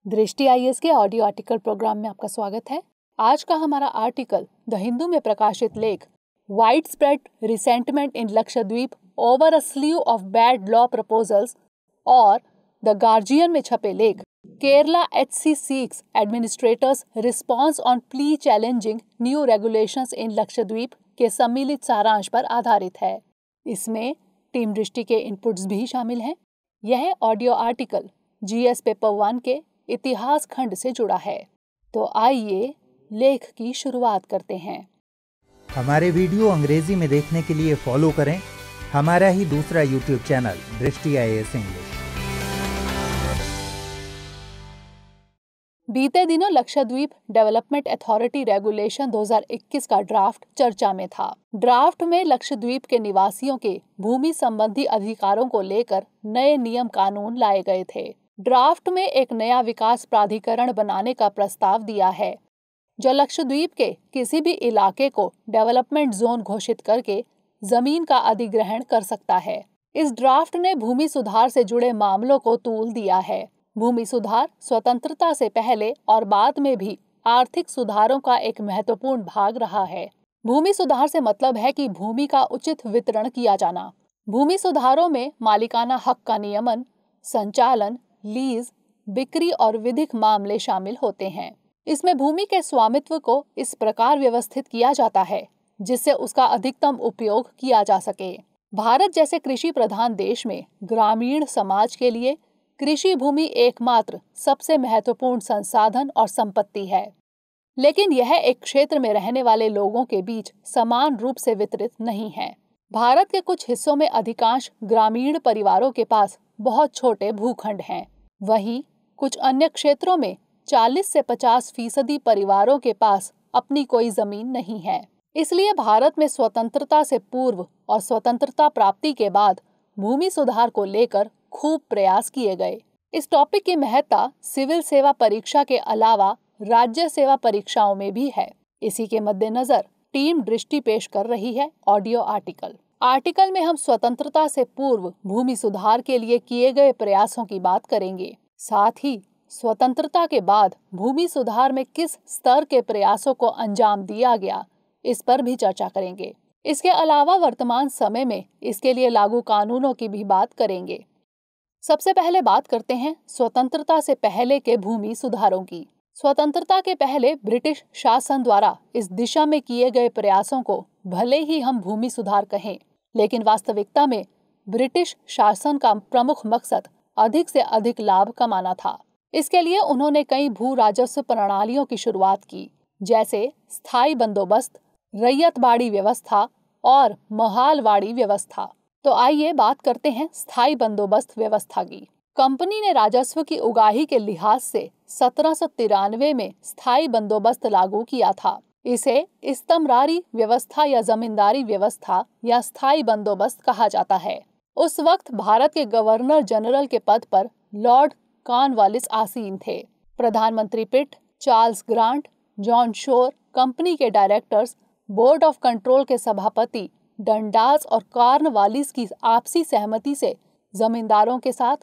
दृष्टि आईएएस के audio article programme में आपका स्वागत है। आज का हमारा आर्टिकल द हिंदू में प्रकाशित लेख widespread resentment in Lakshadweep over a slew of bad law proposals और द गार्जियन में छपे लेख Kerala HC seeks administrator's response on plea challenging new regulations in Lakshadweep के सम्मिलित सारांश पर आधारित है। इसमें टीम दृष्टि के इनपुट्स भी शामिल हैं। यह ऑडियो आर्टिकल जीएस पेपर 1 के इतिहास खंड से जुड़ा है। तो आइए लेख की शुरुआत करते हैं। हमारे वीडियो अंग्रेजी में देखने के लिए फॉलो करें हमारा ही दूसरा यूट्यूब चैनल दृष्टि आईएएस इंग्लिश। बीते दिनों लक्षद्वीप डेवलपमेंट अथॉरिटी रेगुलेशन 2021 का ड्राफ्ट चर्चा में था। ड्राफ्ट में लक्षद्वीप के निवासियों के भूमि संबंधी अधिकारों को लेकर नए नियम कानून लाए गए थे। ड्राफ्ट में एक नया विकास प्राधिकरण बनाने का प्रस्ताव दिया है, जो लक्षद्वीप के किसी भी इलाके को डेवलपमेंट जोन घोषित करके जमीन का अधिग्रहण कर सकता है। इस ड्राफ्ट ने भूमि सुधार से जुड़े मामलों को तूल दिया है। भूमि सुधार स्वतंत्रता से पहले और बाद में भी आर्थिक सुधारों का एक महत्वपूर्ण भाग रहा है। भूमि सुधार से मतलब है कि भूमि का उचित वितरण किया जाना। भूमि सुधारों में मालिकाना हक का नियमन, संचालन, लीज, बिक्री और विधिक मामले शामिल होते हैं। इसमें भूमि के स्वामित्व को इस प्रकार व्यवस्थित किया जाता है जिससे उसका अधिकतम उपयोग किया जा सके। भारत जैसे कृषि प्रधान देश में ग्रामीण समाज के लिए कृषि भूमि एकमात्र सबसे महत्वपूर्ण संसाधन और संपत्ति है, लेकिन यह एक क्षेत्र में रहने वाले लोगों के बीच समान रूप से वितरित नहीं है। भारत के कुछ हिस्सों में अधिकांश ग्रामीण परिवारों के पास बहुत छोटे भूखंड हैं। वहीं कुछ अन्य क्षेत्रों में 40 से 50% परिवारों के पास अपनी कोई जमीन नहीं है। इसलिए भारत में स्वतंत्रता से पूर्व और स्वतंत्रता प्राप्ति के बाद भूमि सुधार को लेकर खूब प्रयास किए गए। इस टॉपिक की महत्ता सिविल सेवा परीक्षा के अलावा राज्य सेवा परीक्षाओं में भी है। इसी के मद्देनजर टीम दृष्टि पेश कर रही है ऑडियो आर्टिकल में हम स्वतंत्रता से पूर्व भूमि सुधार के लिए किए गए प्रयासों की बात करेंगे। साथ ही स्वतंत्रता के बाद भूमि सुधार में किस स्तर के प्रयासों को अंजाम दिया गया, इस पर भी चर्चा करेंगे। इसके अलावा वर्तमान समय में इसके लिए लागू कानूनों की भी बात करेंगे। सबसे पहले बात करते हैं स्वतंत्रता से पहले के भूमि सुधारों की। स्वतंत्रता के पहले ब्रिटिश शासन द्वारा इस दिशा में किए गए प्रयासों को भले ही हम भूमि सुधार कहें, लेकिन वास्तविकता में ब्रिटिश शासन का प्रमुख मकसद अधिक से अधिक लाभ कमाना था। इसके लिए उन्होंने कई भू राजस्व प्रणालियों की शुरुआत की, जैसे स्थायी बंदोबस्त, रैयतबाड़ी व्यवस्था और महालवाड़ी व्यवस्था। तो आइए बात करते हैं स्थायी बंदोबस्त व्यवस्था की। कंपनी ने राजस्व की उगाही के लिहाज से 1793 में स्थायी बंदोबस्त लागू किया था। इसे इस्तमरारी व्यवस्था या जमींदारी व्यवस्था या स्थायी बंदोबस्त कहा जाता है। उस वक्त भारत के गवर्नर जनरल के पद पर लॉर्ड कॉर्नवालिस आसीन थे। प्रधानमंत्री Pitt, Charles Grant, John Shore, company के डायरेक्टर्स, बोर्ड ऑफ कंट्रोल के सभापति डंडास और कॉर्नवालिस की आपसी सहमति से जमींदारों के साथ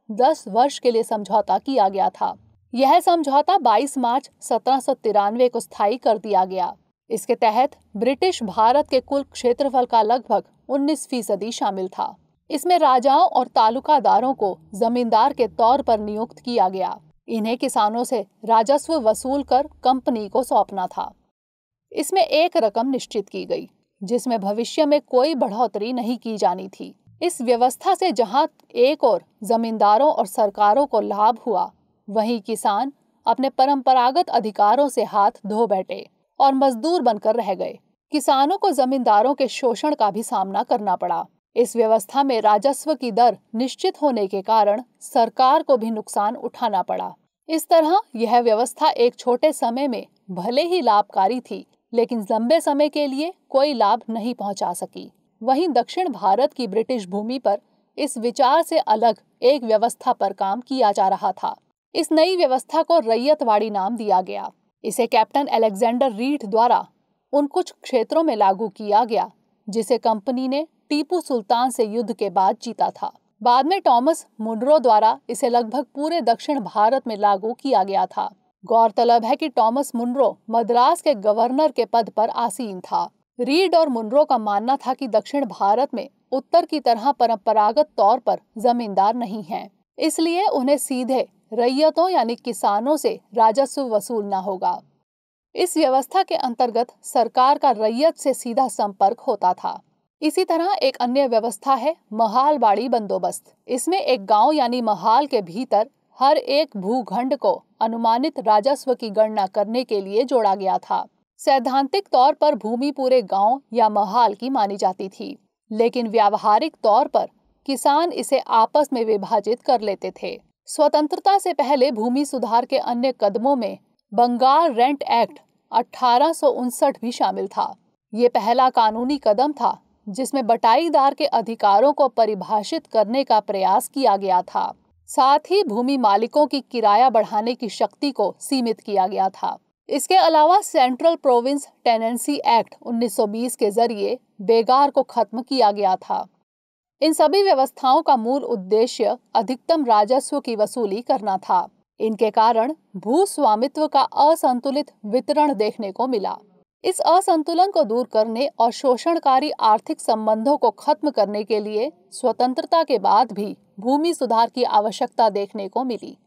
10 वर्ष के लिए समझौता किया गया था। यह समझौता 22 मार्च 1793 को स्थायी कर दिया गया। इसके तहत ब्रिटिश भारत के कुल क्षेत्रफल का लगभग 19% शामिल था। इसमें राजाओं और तालुकादारों को जमींदार के तौर पर नियुक्त किया गया। इन्हें किसानों से राजस्व वसूल कर कंपनी को सौंपना था। इसमें एक रकम निश्चित की गई, जिसमें भविष्य में कोई बढ़ोतरी नहीं की जानी थी। इस व्यवस्था से जहां एक और जमींदारों और सरकारों को लाभ हुआ, वहीं किसान अपने परंपरागत अधिकारों से हाथ धो बैठे और मजदूर बनकर रह गए। किसानों को जमींदारों के शोषण का भी सामना करना पड़ा। इस व्यवस्था में राजस्व की दर निश्चित होने के कारण सरकार को भी नुकसान उठाना पड़ा। इस तरह यह व्यवस्था एक छोटे समय में भले ही लाभकारी थी, लेकिन लंबे समय के लिए कोई लाभ नहीं पहुंचा सकी। वहीं दक्षिण भारत की ब्रिटिश भूमि पर इस विचार से अलग एक व्यवस्था पर काम किया जा रहा था। इस नई व्यवस्था को रैयतवाड़ी नाम दिया गया। इसे कैप्टन अलेक्जेंडर रीड द्वारा उन कुछ क्षेत्रों में लागू किया गया जिसे कंपनी ने टीपू सुल्तान से युद्ध के बाद जीता था। बाद में टॉमस मुनरो द्वारा इसे लगभग पूरे दक्षिण भारत में लागू किया गया था। गौरतलब है कि टॉमस मुनरो मद्रास के गवर्नर के पद पर आसीन था। रीड और मुनरो का मानना था कि दक्षिण भारत में उत्तर की तरह परंपरागत तौर पर जमींदार नहीं हैं, इसलिए उन्हें सीधे रैयतों यानी किसानों से राजस्व वसूलना होगा। इस व्यवस्था के अंतर्गत सरकार का रैयत से सीधा संपर्क होता था। इसी तरह एक अन्य व्यवस्था है महालबाड़ी बंदोबस्त। इसमें एक गांव यानी महाल के भीतर हर एक भूखंड को अनुमानित राजस्व की गणना करने के लिए जोड़ा गया था। सैद्धांतिक तौर पर भूमि पूरे गांव या महाल की मानी जाती थी, लेकिन व्यावहारिक तौर पर किसान इसे आपस में विभाजित कर लेते थे। स्वतंत्रता से पहले भूमि सुधार के अन्य कदमों में बंगाल रेंट एक्ट 1859 भी शामिल था। ये पहला कानूनी कदम था जिसमें बटाईदार के अधिकारों को परिभाषित करने का प्रयास किया गया था। साथ ही भूमि मालिकों की किराया बढ़ाने की शक्ति को सीमित किया गया था। इसके अलावा सेंट्रल प्रोविंस टेनेंसी एक्ट 1920 के जरिए बेगार को खत्म किया गया था। इन सभी व्यवस्थाओं का मूल उद्देश्य अधिकतम राजस्व की वसूली करना था। इनके कारण भू स्वामित्व का असंतुलित वितरण देखने को मिला। इस असंतुलन को दूर करने और शोषणकारी आर्थिक संबंधों को खत्म करने के लिए स्वतंत्रता के बाद भी भूमि सुधार की आवश्यकता देखने को मिली।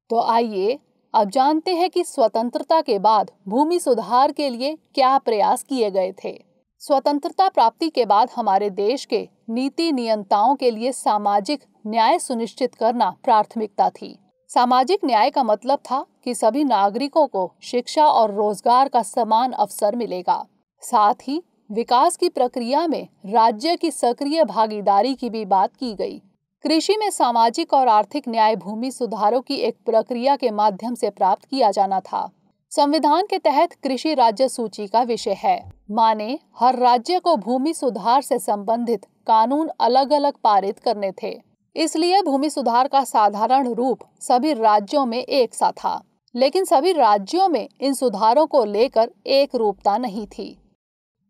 तो आइए अब जानते हैं कि स्वतंत्रता के बाद भूमि सुधार के लिए क्या प्रयास किए गए थे। स्वतंत्रता प्राप्ति के बाद हमारे देश के नीति नियंताओं के लिए सामाजिक न्याय सुनिश्चित करना प्राथमिकता थी। सामाजिक न्याय का मतलब था कि सभी नागरिकों को शिक्षा और रोजगार का समान अवसर मिलेगा। साथ ही विकास की प्रक्रिया में राज्य की सक्रिय भागीदारी की भी बात की गई। कृषि में सामाजिक और आर्थिक न्याय भूमि सुधारों की एक प्रक्रिया के माध्यम से प्राप्त किया जाना था। संविधान के तहत कृषि राज्य सूची का विषय है, माने हर राज्य को भूमि सुधार से संबंधित कानून अलग अलग पारित करने थे। इसलिए भूमि सुधार का साधारण रूप सभी राज्यों में एक सा था, लेकिन सभी राज्यों में इन सुधारों को लेकर एक रूपता नहीं थी।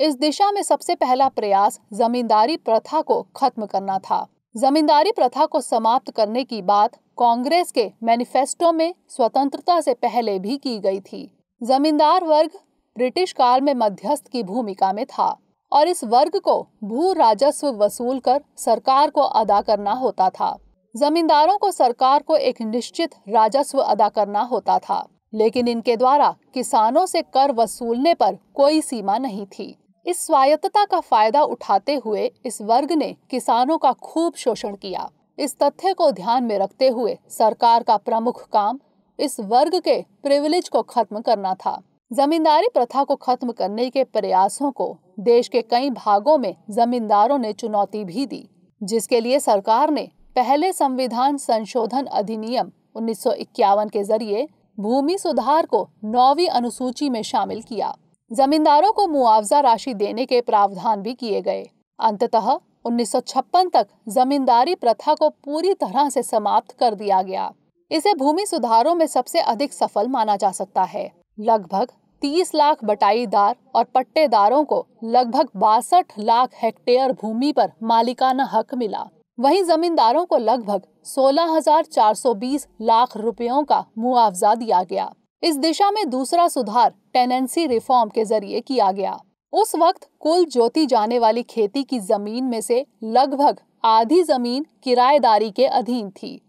इस दिशा में सबसे पहला प्रयास जमींदारी प्रथा को खत्म करना था। जमींदारी प्रथा को समाप्त करने की बात कांग्रेस के मैनिफेस्टो में स्वतंत्रता से पहले भी की गई थी। जमींदार वर्ग ब्रिटिश काल में मध्यस्थ की भूमिका में था और इस वर्ग को भू राजस्व वसूल कर सरकार को अदा करना होता था। जमींदारों को सरकार को एक निश्चित राजस्व अदा करना होता था, लेकिन इनके द्वारा किसानों से कर वसूलने पर कोई सीमा नहीं थी। इस स्वायत्तता का फायदा उठाते हुए इस वर्ग ने किसानों का खूब शोषण किया। इस तथ्य को ध्यान में रखते हुए सरकार का प्रमुख काम इस वर्ग के प्रिविलेज को खत्म करना था। जमींदारी प्रथा को खत्म करने के प्रयासों को देश के कई भागों में जमींदारों ने चुनौती भी दी, जिसके लिए सरकार ने पहले संविधान संशोधन अधिनियम 1951 के जरिए भूमि सुधार को 9वीं अनुसूची में शामिल किया। जमींदारों को मुआवजा राशि देने के प्रावधान भी किए गए। अंततः 1956 तक जमींदारी प्रथा को पूरी तरह से समाप्त कर दिया गया। इसे भूमि सुधारों में सबसे अधिक सफल माना जा सकता है। लगभग 30 लाख बटाईदार और पट्टेदारों को लगभग 62 लाख हेक्टेयर भूमि पर मालिकाना हक मिला। वहीं जमींदारों को लगभग 16,420 लाख रुपयों का मुआवजा दिया गया। इस दिशा में दूसरा सुधार टेनेंसी रिफॉर्म के जरिए किया गया। उस वक्त कुल जोती जाने वाली खेती की जमीन में से लगभग आधी जमीन किराएदारी के अधीन थी।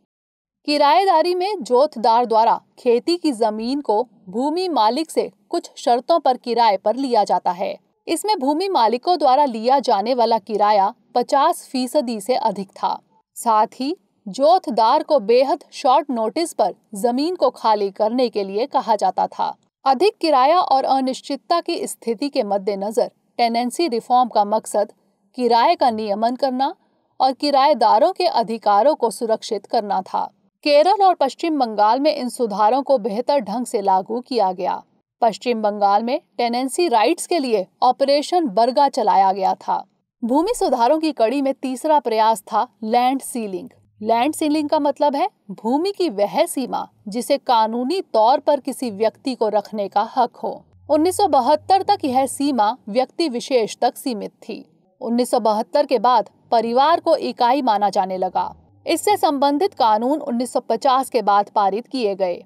किराएदारी में जोतदार द्वारा खेती की जमीन को भूमि मालिक से कुछ शर्तों पर किराए पर लिया जाता है। इसमें भूमि मालिकों द्वारा लिया जाने वाला किराया 50% से अधिक था। साथ ही जोतदार को बेहद शॉर्ट नोटिस पर जमीन को खाली करने के लिए कहा जाता था। अधिक किराया और अनिश्चितता की स्थिति के मद्देनजर टेनेंसी रिफॉर्म का मकसद किराए का नियमन करना और किराएदारों के अधिकारों को सुरक्षित करना था। केरल और पश्चिम बंगाल में इन सुधारों को बेहतर ढंग से लागू किया गया। पश्चिम बंगाल में टेनेंसी राइट्स के लिए ऑपरेशन बरगा चलाया गया था। भूमि सुधारों की कड़ी में तीसरा प्रयास था लैंड सीलिंग। लैंड सीलिंग का मतलब है भूमि की वह सीमा जिसे कानूनी तौर पर किसी व्यक्ति को रखने का हक हो। 1972 तक यह सीमा व्यक्ति विशेष तक सीमित थी। 1972 के बाद परिवार को इकाई माना जाने लगा। इससे संबंधित कानून 1950 के बाद पारित किए गए।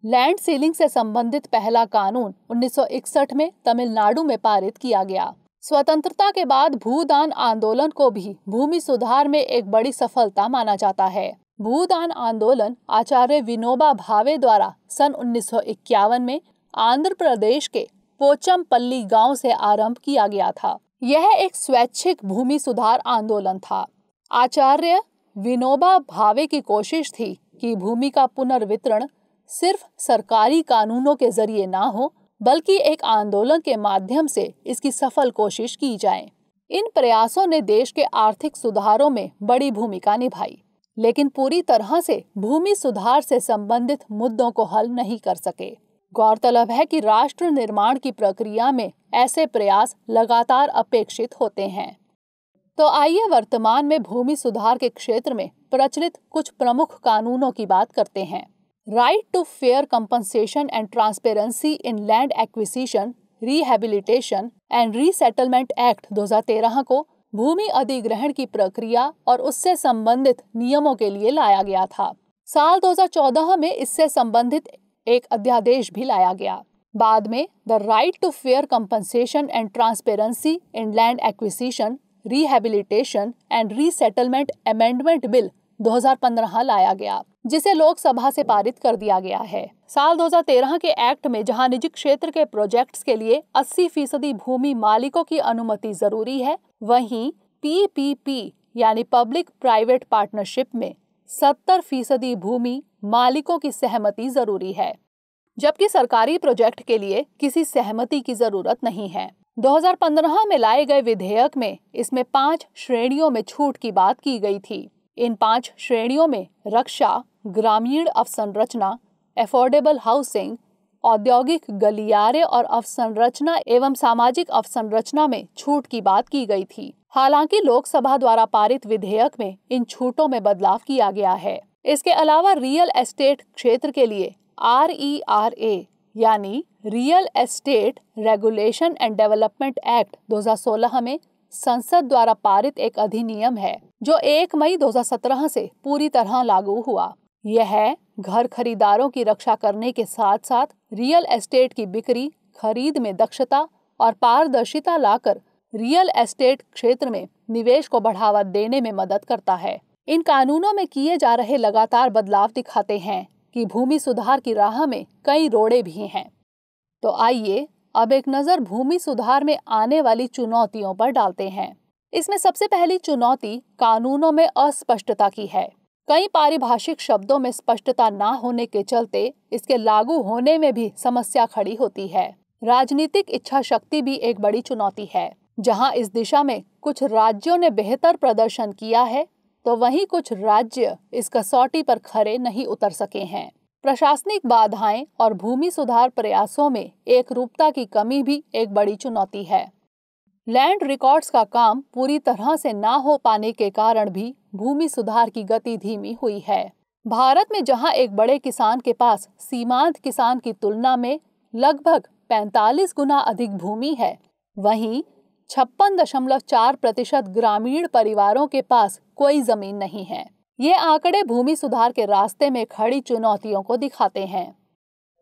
लैंड सीलिंग से संबंधित पहला कानून 1961 में तमिलनाडु में पारित किया गया। स्वतंत्रता के बाद भूदान आंदोलन को भी भूमि सुधार में एक बड़ी सफलता माना जाता है। भूदान आंदोलन आचार्य विनोबा भावे द्वारा सन 1951 में आंध्र प्रदेश के पोचमपल्ली गांव से आरंभ किया गया था। यह एक स्वैच्छिक भूमि सुधार आंदोलन था। आचार्य विनोबा भावे की कोशिश थी कि भूमि का पुनर्वितरण सिर्फ सरकारी कानूनों के जरिए ना हो, बल्कि एक आंदोलन के माध्यम से इसकी सफल कोशिश की जाए। इन प्रयासों ने देश के आर्थिक सुधारों में बड़ी भूमिका निभाई, लेकिन पूरी तरह से भूमि सुधार से संबंधित मुद्दों को हल नहीं कर सके। गौरतलब है कि राष्ट्र निर्माण की प्रक्रिया में ऐसे प्रयास लगातार अपेक्षित होते हैं। तो आइए वर्तमान में भूमि सुधार के क्षेत्र में प्रचलित कुछ प्रमुख कानूनों की बात करते हैं। Right to fair compensation and transparency in land acquisition, rehabilitation and resettlement act 2013 को भूमि अधिग्रहण की प्रक्रिया और उससे संबंधित नियमों के लिए लाया गया था। साल 2014 में इससे संबंधित एक अध्यादेश भी लाया गया। बाद में the right to fair compensation and transparency in land acquisition, rehabilitation and resettlement amendment bill 2015 लाया गया, जिसे लोकसभा से पारित कर दिया गया है। साल 2013 के एक्ट में जहां निजी क्षेत्र के प्रोजेक्ट्स के लिए 80% भूमि मालिकों की अनुमति जरूरी है, वहीं PPP यानी पब्लिक प्राइवेट पार्टनरशिप में 70% भूमि मालिकों की सहमति जरूरी है, जबकि सरकारी प्रोजेक्ट के लिए किसी सहमति की जरूरत नहीं है। 2015 में लाए गए विधेयक में इसमें 5 श्रेणियों में छूट की बात की गई थी। इन 5 श्रेणियों में रक्षा, ग्रामीण अवसंरचना, एफोर्डेबल हाउसिंग, औद्योगिक गलियारे और अवसंरचना एवं सामाजिक अवसंरचना में छूट की बात की गई थी। हालांकि लोकसभा द्वारा पारित विधेयक में इन छूटों में बदलाव किया गया है। इसके अलावा रियल एस्टेट क्षेत्र के लिए RERA यानी real estate regulation and development act 2016 में संसद द्वारा पारित एक अधिनियम है, जो 1 मई 2017 से पूरी तरह लागू हुआ। यह घर खरीदारों की रक्षा करने के साथ साथ रियल एस्टेट की बिक्री, खरीद में दक्षता और पारदर्शिता लाकर रियल एस्टेट क्षेत्र में निवेश को बढ़ावा देने में मदद करता है। इन कानूनों में किए जा रहे लगातार बदलाव दिखाते हैं कि भूमि सुधार की राह में कई रोड़े भी हैं। तो आइए अब एक नजर भूमि सुधार में आने वाली चुनौतियों पर डालते हैं। इसमें सबसे पहली चुनौती कानूनों में अस्पष्टता की है। कई पारिभाषिक शब्दों में स्पष्टता न होने के चलते इसके लागू होने में भी समस्या खड़ी होती है। राजनीतिक इच्छा शक्ति भी एक बड़ी चुनौती है। जहां इस दिशा में कुछ राज्यों ने बेहतर प्रदर्शन किया है, तो वहीं कुछ राज्य इस कसौटी पर खरे नहीं उतर सके हैं। प्रशासनिक बाधाएं और भूमि सुधार प्रयासों में एकरूपता की कमी भी एक बड़ी चुनौती है। लैंड रिकॉर्ड्स का काम पूरी तरह से ना हो पाने के कारण भी भूमि सुधार की गति धीमी हुई है। भारत में जहां एक बड़े किसान के पास सीमांत किसान की तुलना में लगभग 45 गुना अधिक भूमि है, वहीं 56.4% ग्रामीण परिवारों के पास कोई जमीन नहीं है। ये आंकड़े भूमि सुधार के रास्ते में खड़ी चुनौतियों को दिखाते हैं।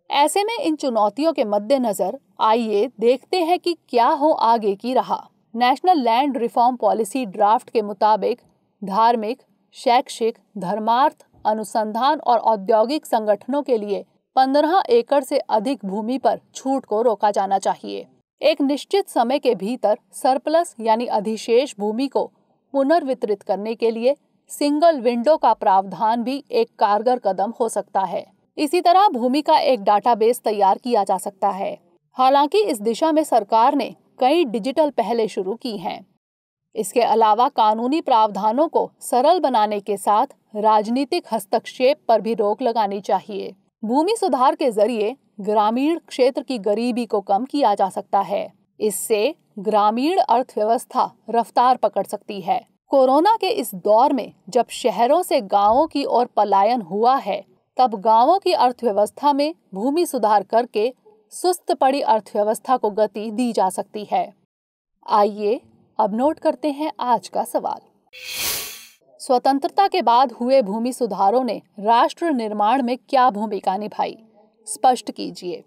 ऐसे में इन चुनौतियों के मद्देनजर आइए देखते हैं कि क्या हो आगे की राह। National land reform policy draft के मुताबिक धार्मिक, शैक्षिक, धर्मार्थ, अनुसंधान और औद्योगिक संगठनों के लिए 15 एकड़ से अधिक भूमि पर छूट को रोका जाना चाहिए। एक निश्चित समय के भीतर सरप्लस यानी अधिशेष भूमि को पुनर्वितरित करने के लिए सिंगल विंडो का प्रावधान भी एक कारगर कदम हो सकता है। इसी तरह भूमि का एक डाटाबेस तैयार किया जा सकता है। हालांकि इस दिशा में सरकार ने कई डिजिटल पहलें शुरू की हैं। इसके अलावा कानूनी प्रावधानों को सरल बनाने के साथ राजनीतिक हस्तक्षेप पर भी रोक लगानी चाहिए। भूमि सुधार के जरिए ग्रामीण क्षेत्र की गरीबी को कम किया जा सकता है। इससे ग्रामीण अर्थव्यवस्था रफ्तार पकड़ सकती है। कोरोना के इस दौर में जब शहरों से गांवों की ओर पलायन हुआ है, तब गांवों की अर्थव्यवस्था में भूमि सुधार करके सुस्त पड़ी अर्थव्यवस्था को गति दी जा सकती है। आइए अब नोट करते हैं आज का सवाल। स्वतंत्रता के बाद हुए भूमि सुधारों ने राष्ट्र निर्माण में क्या भूमिका निभाई, स्पष्ट कीजिए।